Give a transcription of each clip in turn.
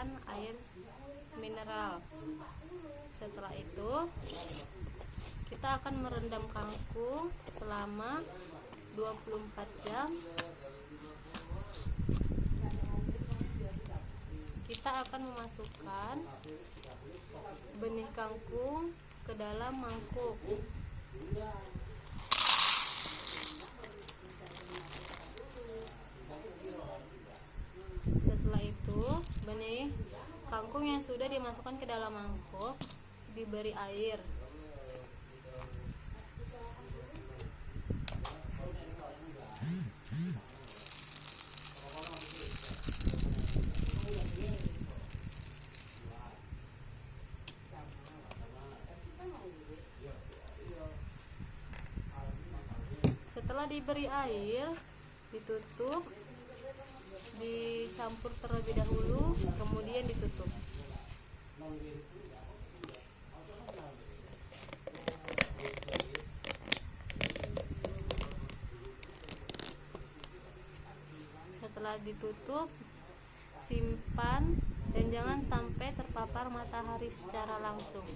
menggunakan air mineral. Setelah itu kita akan merendam kangkung selama 24 jam. Kita akan memasukkan benih kangkung ke dalam mangkuk. Setelah itu, benih kangkung yang sudah dimasukkan ke dalam mangkuk diberi air. Setelah diberi air, ditutup, dicampur terlebih dahulu, kemudian ditutup. Setelah ditutup, simpan dan jangan sampai terpapar matahari secara langsung.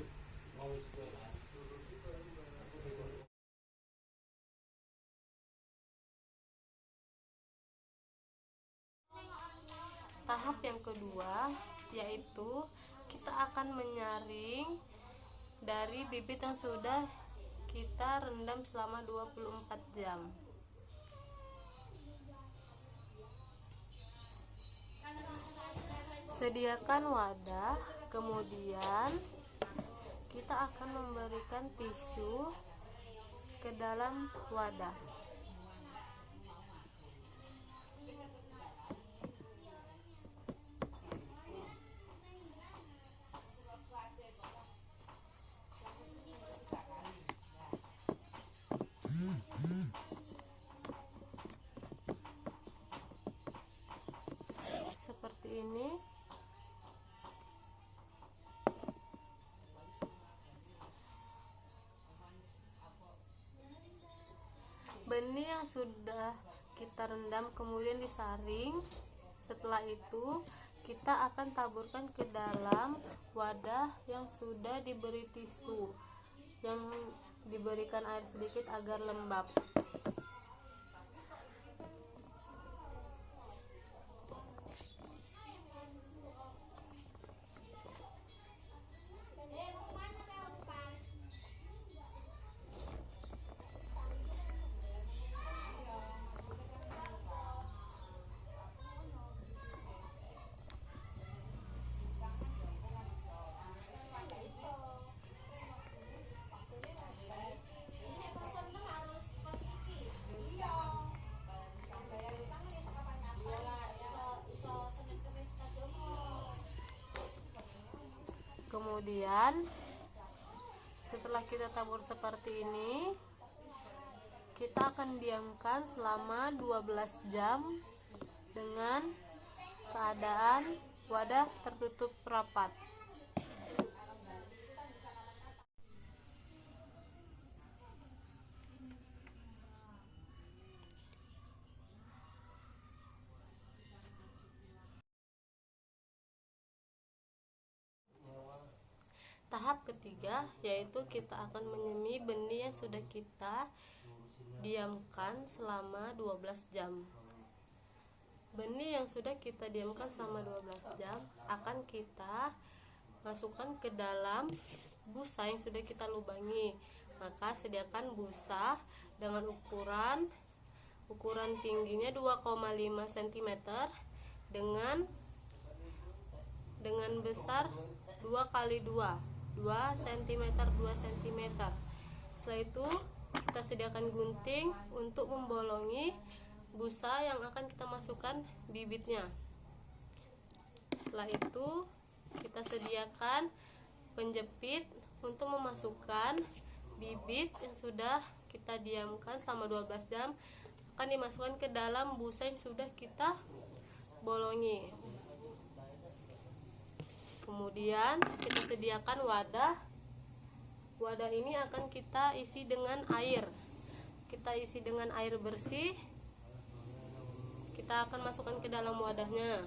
Tahap yang kedua yaitu kita akan menyaring dari bibit yang sudah kita rendam selama 24 jam. Sediakan wadah, kemudian kita akan memberikan tisu ke dalam wadah. Seperti ini. Benih yang sudah kita rendam kemudian disaring. Setelah itu kita akan taburkan ke dalam wadah yang sudah diberi tisu, yang diberikan air sedikit agar lembab. Kemudian setelah kita tabur seperti ini, kita akan diamkan selama 12 jam dengan keadaan wadah tertutup rapat. Tahap ketiga yaitu kita akan menyemai benih yang sudah kita diamkan selama 12 jam. Benih yang sudah kita diamkan selama 12 jam akan kita masukkan ke dalam busa yang sudah kita lubangi. Maka sediakan busa dengan ukuran tingginya 2,5 cm dengan besar 2 kali 2 cm 2 cm. Setelah itu kita sediakan gunting untuk membolongi busa yang akan kita masukkan bibitnya. Setelah itu kita sediakan penjepit untuk memasukkan bibit yang sudah kita diamkan selama 12 jam, akan dimasukkan ke dalam busa yang sudah kita bolongi. Kemudian kita sediakan wadah. Wadah ini akan kita isi dengan air. Kita isi dengan air bersih. Kita akan masukkan ke dalam wadahnya.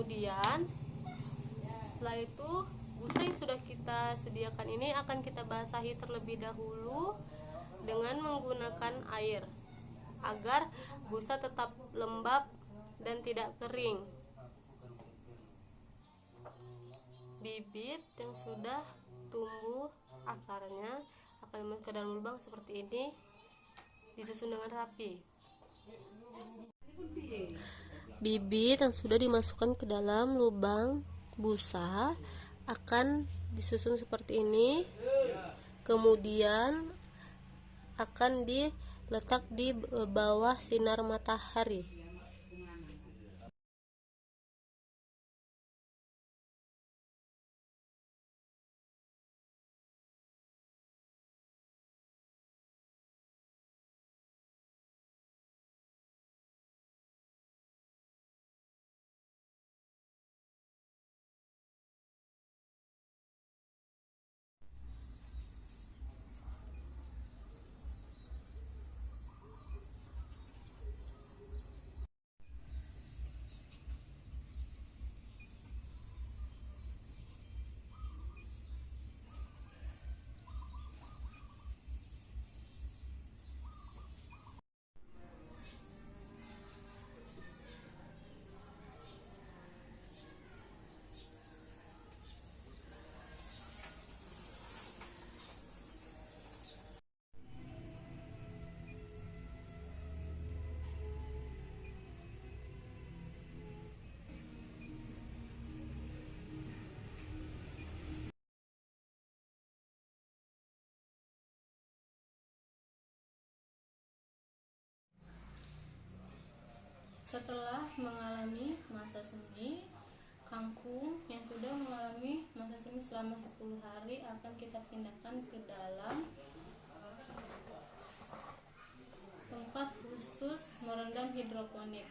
Kemudian setelah itu busa yang sudah kita sediakan ini akan kita basahi terlebih dahulu dengan menggunakan air agar busa tetap lembab dan tidak kering. Bibit yang sudah tumbuh akarnya akan masuk ke dalam lubang seperti ini, disusun dengan rapi. Bibit yang sudah dimasukkan ke dalam lubang busa akan disusun seperti ini, kemudian akan diletak di bawah sinar matahari. Setelah mengalami masa semi, kangkung yang sudah mengalami masa semi selama 10 hari akan kita pindahkan ke dalam tempat khusus merendam hidroponik.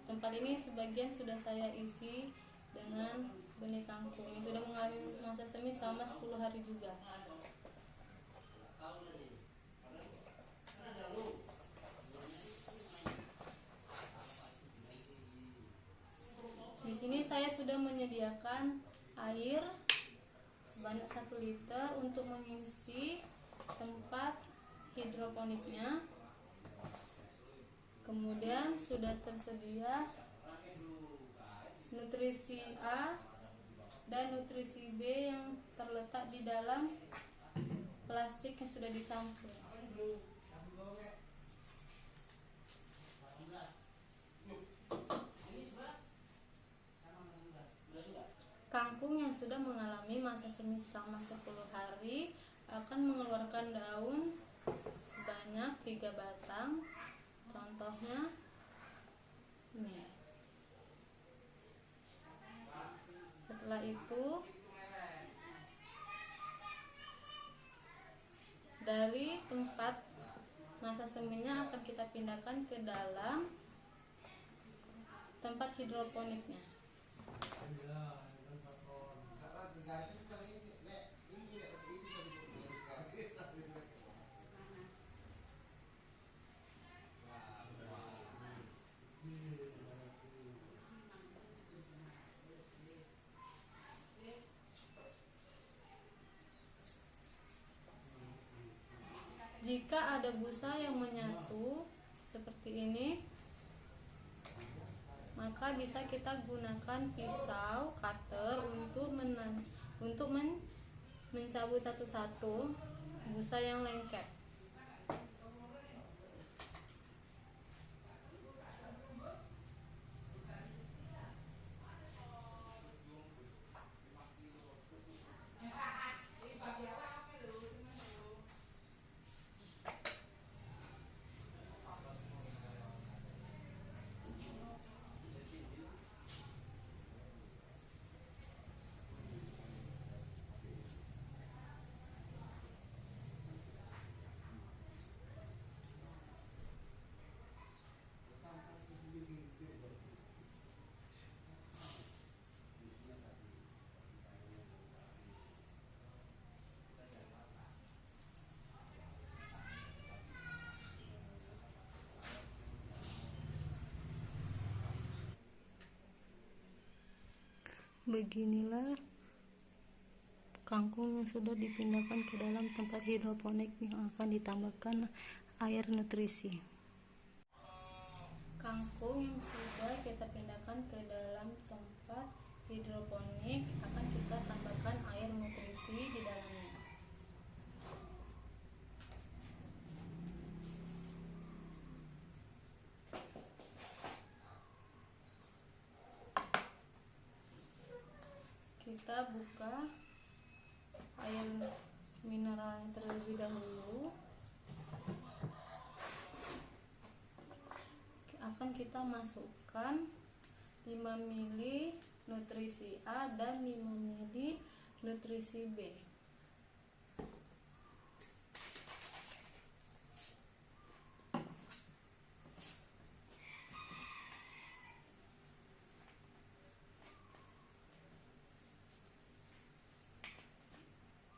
Tempat ini sebagian sudah saya isi dengan benih kangkung yang sudah mengalami masa semi selama 10 hari juga. Di sini saya sudah menyediakan air sebanyak 1 liter untuk mengisi tempat hidroponiknya. Kemudian sudah tersedia nutrisi A dan nutrisi B yang terletak di dalam plastik yang sudah dicampur. Kangkung yang sudah mengalami masa semi selama 10 hari akan mengeluarkan daun sebanyak 3 batang. Contohnya nih. Setelah itu dari tempat masa seminya akan kita pindahkan ke dalam tempat hidroponiknya. Jika ada busa yang menyatu seperti ini, maka bisa kita gunakan pisau cutter untuk mencabut satu-satu busa yang lengket. Beginilah kangkung yang sudah dipindahkan ke dalam tempat hidroponik yang akan ditambahkan air nutrisi. Kangkung yang sudah kita pindahkan ke dalam tempat hidroponik akan kita tambahkan air nutrisi di dalamnya. Kita buka air mineralnya terlebih dahulu. Akan kita masukkan 5 ml nutrisi A dan 5 ml nutrisi B.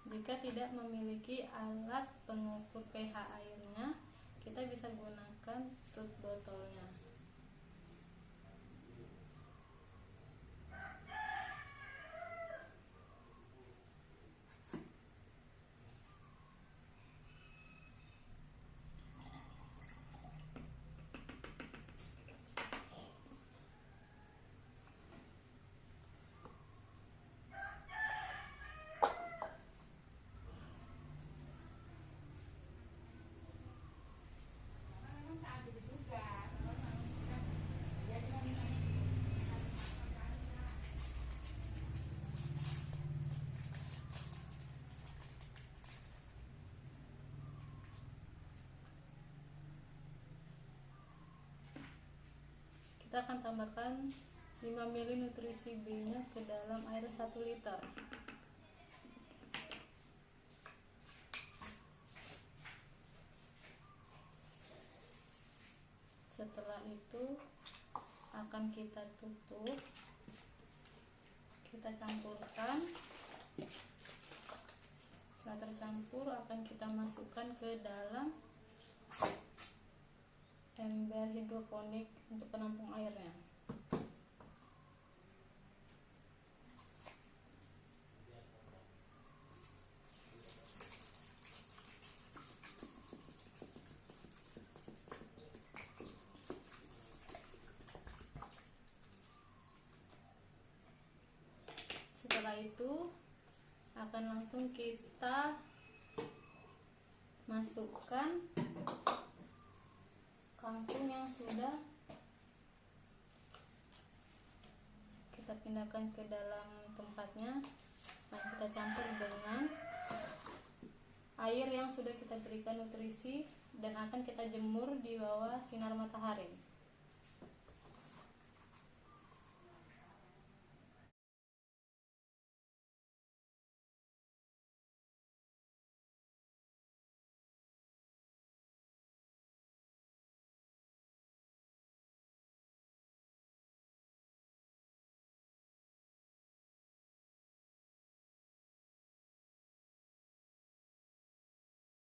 Jika tidak memiliki alat pengukur pH airnya, kita bisa gunakan tutup botolnya. Kita akan tambahkan 5 ml nutrisi B-nya ke dalam air 1 liter. Setelah itu akan kita tutup, kita campurkan. Setelah tercampur akan kita masukkan ke dalam ember hidroponik untuk penampung airnya. Setelah itu akan langsung kita masukkan kangkung yang sudah kita pindahkan ke dalam tempatnya, dan kita campur dengan air yang sudah kita berikan nutrisi dan akan kita jemur di bawah sinar matahari.